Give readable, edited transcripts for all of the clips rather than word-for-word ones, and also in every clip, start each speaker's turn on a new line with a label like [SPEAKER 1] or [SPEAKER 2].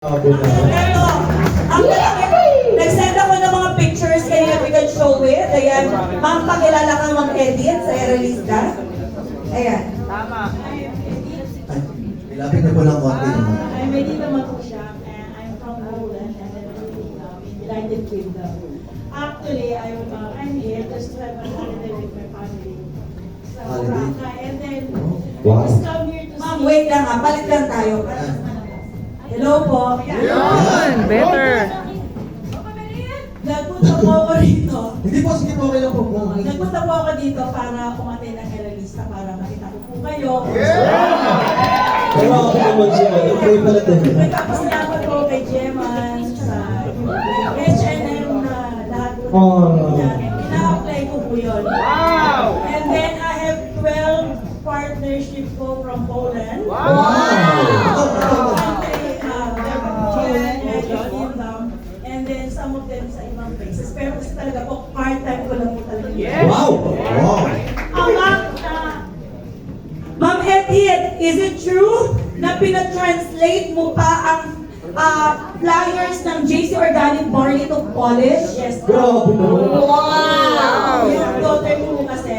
[SPEAKER 1] Pero, nag-send ako ng mga pictures kanina we can show it. Ayan, ma'am, pakilala kang mag-edit sa release ka. Ayan.
[SPEAKER 2] Tama.
[SPEAKER 3] Ilapit na po lang konti naman.
[SPEAKER 4] I'm Medina Matusiak and I'm from Poland and I'm living now in United Kingdom. Actually, I'm here just to have a holiday with my family. So,
[SPEAKER 3] Holiday?
[SPEAKER 4] and then,
[SPEAKER 3] Wow.
[SPEAKER 4] just come here to
[SPEAKER 1] Ma'am,
[SPEAKER 4] see.
[SPEAKER 1] wait lang ha. Palit lang tayo. Hello po.
[SPEAKER 2] Yun, better.
[SPEAKER 4] Nagpunta po ako dito.
[SPEAKER 3] Hindi po, sige po, okay lang po.
[SPEAKER 4] Nagpunta po ako dito para pumatay ng Eralista para makita ko po kayo.
[SPEAKER 3] Pero ako naman siya, okay pala din.
[SPEAKER 4] Nagpapasalamat po kay Jeman sa H&M na lahat po
[SPEAKER 3] Oh.
[SPEAKER 4] niya. Ina-apply ko po yun.
[SPEAKER 2] Wow!
[SPEAKER 4] And then I have 12 partnership po from Poland. And then some of them sa ibang places. Pero kasi talaga po, part-time ko lang po talaga.
[SPEAKER 2] Yes.
[SPEAKER 3] Wow! Wow!
[SPEAKER 1] Ma'am Edith, is it true na pinatranslate mo pa ang flyers ng JC Organic Barley to Polish?
[SPEAKER 4] Yes.
[SPEAKER 3] Grabe naman.
[SPEAKER 1] Wow!
[SPEAKER 4] Yung daughter ko kasi,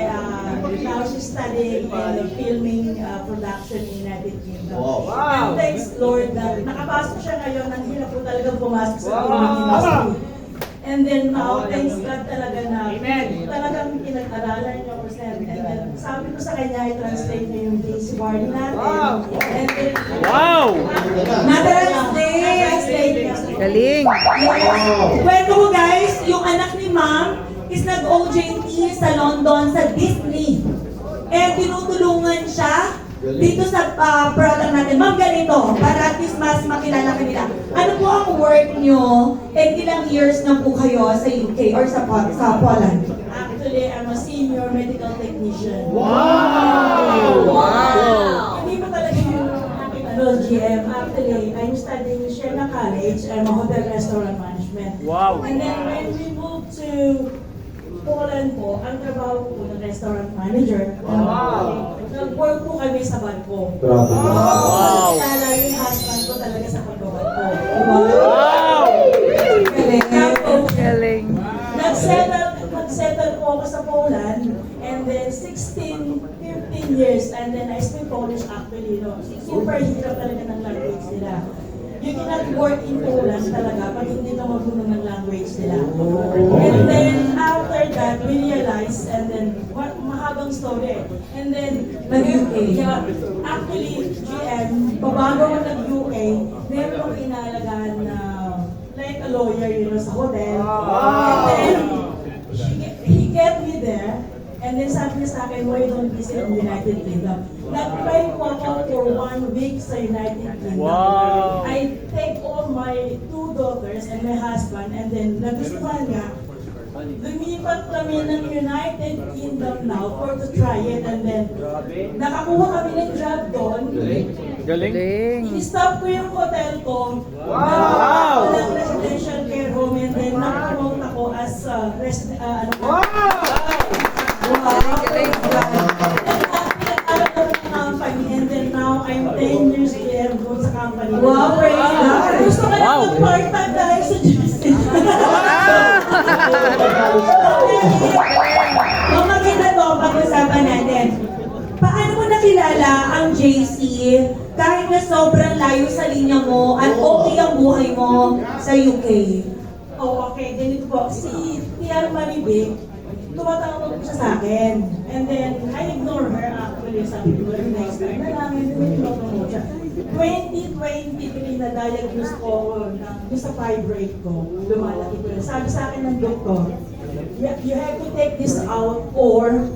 [SPEAKER 4] now she's studying in filming production in United Kingdom.
[SPEAKER 3] Wow.
[SPEAKER 4] And thanks Lord that nakapasok siya ngayon, ang hirap po talagang pumasok sa
[SPEAKER 2] Wow.
[SPEAKER 4] filming industry. And then now, thanks God talaga na
[SPEAKER 2] Amen.
[SPEAKER 4] talagang pinag-aralan niya ko sir. And then sabi ko sa kanya, i-translate niya yung JC Barney natin.
[SPEAKER 2] Wow.
[SPEAKER 4] And then,
[SPEAKER 2] Wow!
[SPEAKER 4] na-translate niya.
[SPEAKER 2] Galing.
[SPEAKER 1] Yes. Kwento ko guys, yung anak ni ma'am is nag-OJT sa London sa Disney. Eh, tinutulungan siya dito sa product natin. Ma'am, ganito, para at least mas makilala ka nila. Ano po ang work nyo? And ilang years na po kayo sa UK or sa Poland?
[SPEAKER 4] Actually, I'm a senior medical technician.
[SPEAKER 2] Wow! Wow!
[SPEAKER 4] Hindi mo talaga yung GM. Actually, I'm studying in Siena College. I'm a hotel restaurant management.
[SPEAKER 2] Wow!
[SPEAKER 4] And then when we moved to Poland po, ang trabaho ko ng restaurant manager.
[SPEAKER 2] Wow!
[SPEAKER 4] Nag-work po kami sa barko.
[SPEAKER 3] Grabe naman.
[SPEAKER 2] Wow!
[SPEAKER 4] Kala yung husband ko talaga sa pagbabarko.
[SPEAKER 2] Wow!
[SPEAKER 4] Tapos,
[SPEAKER 2] Galing.
[SPEAKER 4] nag-settle po ako sa Poland and then 15 years and then I speak Polish actually, no. Super hirap talaga ng language nila. You cannot work in Poland talaga pag hindi ka marunong ng language nila. And then after that, we realized and then mahabang story. And then
[SPEAKER 1] Nag-UK.
[SPEAKER 4] Yeah, actually, GM, bago ako nag-UK, meron akong inalagaan na like a lawyer, you know, sa hotel. And then, he get me there, and then sabi niya sa akin, why don't visit the United Kingdom? Nag-try po ako for 1 week sa United Kingdom.
[SPEAKER 2] Wow.
[SPEAKER 4] I take all my 2 daughters and my husband, and then nagustuhan niya. Lumipat kami ng United Kingdom now for to try it, and then nakakuha kami ng job doon.
[SPEAKER 2] Galing.
[SPEAKER 4] I-stop ko yung hotel ko.
[SPEAKER 2] Wow!
[SPEAKER 4] Walang residential care home and then nakapromote ako as company and then now I'm 10 years there doon sa company.
[SPEAKER 1] Wow, praise God.
[SPEAKER 4] Gusto ko
[SPEAKER 2] Wow.
[SPEAKER 4] lang ng part-time dahil sa Justin.
[SPEAKER 1] Kung maganda to, pag-usapan natin. Paano mo nakilala ang JC kahit na sobrang layo sa linya mo at okay ang buhay mo sa UK?
[SPEAKER 4] Oh, okay. Ganito po. Si Tia Maribig, tumatawag po siya sa akin. And then, I ignore her actually. Sabi ko, next time na lang. And then, tumatawag siya. 2023 na diagnose ko ako ng sa fibroid ko. Lumalaki ko yun. Sabi sa akin ng doktor, you have to take this out or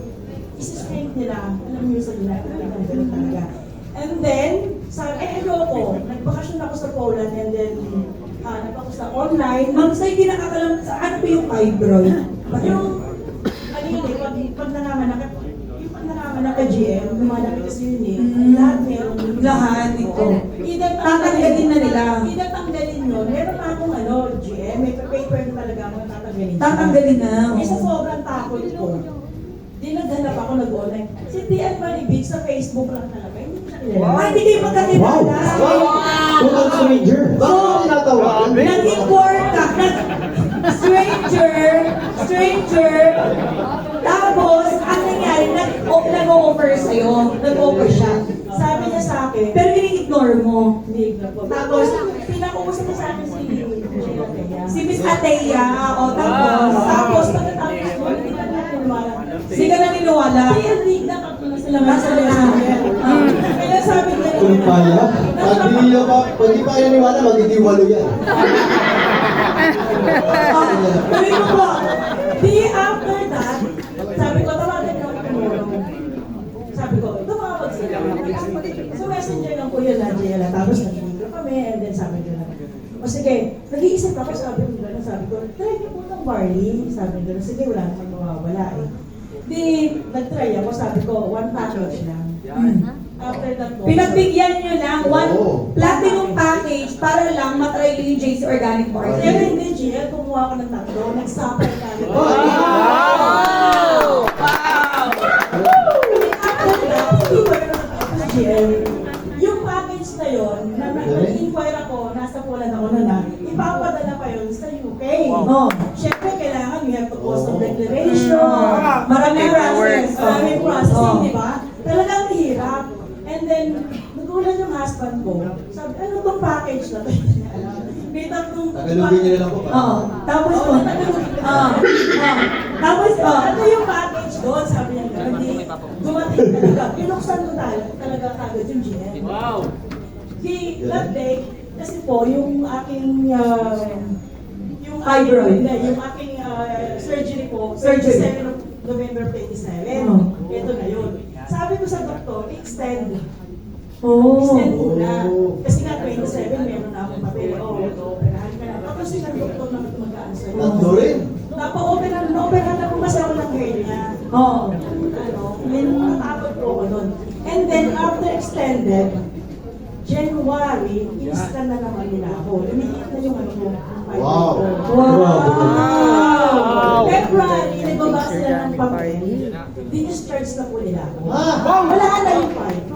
[SPEAKER 4] isi-shrink nila. Alam niyo sa ginagawa talaga. And then, sabi, ayoko. Nagbakasyon ako sa Poland and then, hanap ako sa online.
[SPEAKER 1] Ma'am, sa'yo hindi nakakalam sa ano ba yung fibroid?
[SPEAKER 4] Yung, ano yun eh, pag nangaman ka GM, lumalaki kasi yun eh. Lahat meron yun.
[SPEAKER 1] Lahat ito. Tatanggalin na nila.
[SPEAKER 4] Either tanggalin yun. Meron pa akong GM, may paper na talaga ako na tatanggalin.
[SPEAKER 1] Tatanggalin na.
[SPEAKER 4] Eh sa sobrang takot ko, di naghanap ako nag-online. Si Tian Maribig sa Facebook lang talaga, hindi ko siya
[SPEAKER 1] Ah, hindi kayo
[SPEAKER 3] Wow!
[SPEAKER 1] magkakilala.
[SPEAKER 3] Total stranger.
[SPEAKER 1] So,
[SPEAKER 3] Tinatawagan?
[SPEAKER 1] nag-import ka, stranger, tapos, ang nangyari, nag-offer sa'yo, nag-offer siya.
[SPEAKER 4] Sabi niya sa akin,
[SPEAKER 1] Pero ini-ignore mo.
[SPEAKER 4] hindi na po. Tapos, pinakausap niya sa akin si Gina Teya.
[SPEAKER 1] Si Miss Ateya, o tapos,
[SPEAKER 4] Tapos, pagkatapos ko, hindi na naniwala.
[SPEAKER 1] hindi ka naniniwala.
[SPEAKER 4] Kaya hindi na katulad sila sa akin. Kaya sabi niya,
[SPEAKER 3] Kung pala, pag di pa kayo niwala, magiging walo yan.
[SPEAKER 1] Sabi mo po,
[SPEAKER 4] Di after that, sabi ko, tawagan niyo ako tomorrow. Sabi ko, tumawag sila. So messenger lang po yun, Angela. Tapos nag-video kami, and then sabi ko lang, o sige, nag-iisip ako, sabi ko gano'n, sabi ko, try niyo po ng barley. Sabi ko, sige, wala naman mawawala eh. Di, nag-try ako, sabi ko, 1 package lang. After that po,
[SPEAKER 1] pinagbigyan nyo lang one
[SPEAKER 3] Oo.
[SPEAKER 1] platinum package para lang matry yung JC Organic
[SPEAKER 4] Pero
[SPEAKER 1] Barley.
[SPEAKER 4] hindi, Gia, kumuha ko ng tatlo, nagsapay kami. After that, hindi ko rin nakatapos, GM. Yung package na yun, na nag-inquire ako, nasa Poland ako na, ipapadala pa yun sa UK.
[SPEAKER 1] Oh.
[SPEAKER 4] Siyempre, kailangan you have to post of declaration.
[SPEAKER 1] Maraming process.
[SPEAKER 4] Maraming processing,
[SPEAKER 1] Oh.
[SPEAKER 4] di ba? Talagang hirap. And then, nagulat yung husband ko. Sabi, ano tong package na to? May tatlong
[SPEAKER 3] Tagalogin niyo na lang po.
[SPEAKER 1] Oo. Tapos po. Tapos po.
[SPEAKER 4] Ano yung package doon? Sabi niya, hindi. Dumating talaga. Pinuksan ko talaga kagad yung GM.
[SPEAKER 2] Wow!
[SPEAKER 4] That day, kasi po, yung aking, yung
[SPEAKER 1] Fibroid.
[SPEAKER 4] Hindi, yung aking surgery po,
[SPEAKER 1] Surgery.
[SPEAKER 4] 27 of November 27.
[SPEAKER 1] Oh.
[SPEAKER 4] Ito na yun. Sabi ko sa doktor, extend.
[SPEAKER 1] Oh.
[SPEAKER 4] Extend ko na. Kasi nga 27, meron na akong papel. Operahan ka na. Tapos yung doktor na mag-ano sa'yo.
[SPEAKER 3] Tatlo rin.
[SPEAKER 4] Napa-operahan na po kasi ako ng hernia.
[SPEAKER 1] Oo.
[SPEAKER 4] May natakot po ako doon. And then, after extended, January, in-scan na naman nila ako. Lumikit na yung ano ko.
[SPEAKER 3] Wow.
[SPEAKER 1] Wow.
[SPEAKER 4] February, nagbaba sila ng papel. Discharge na po nila ako.
[SPEAKER 3] Ah!
[SPEAKER 4] Wala na yung file ko.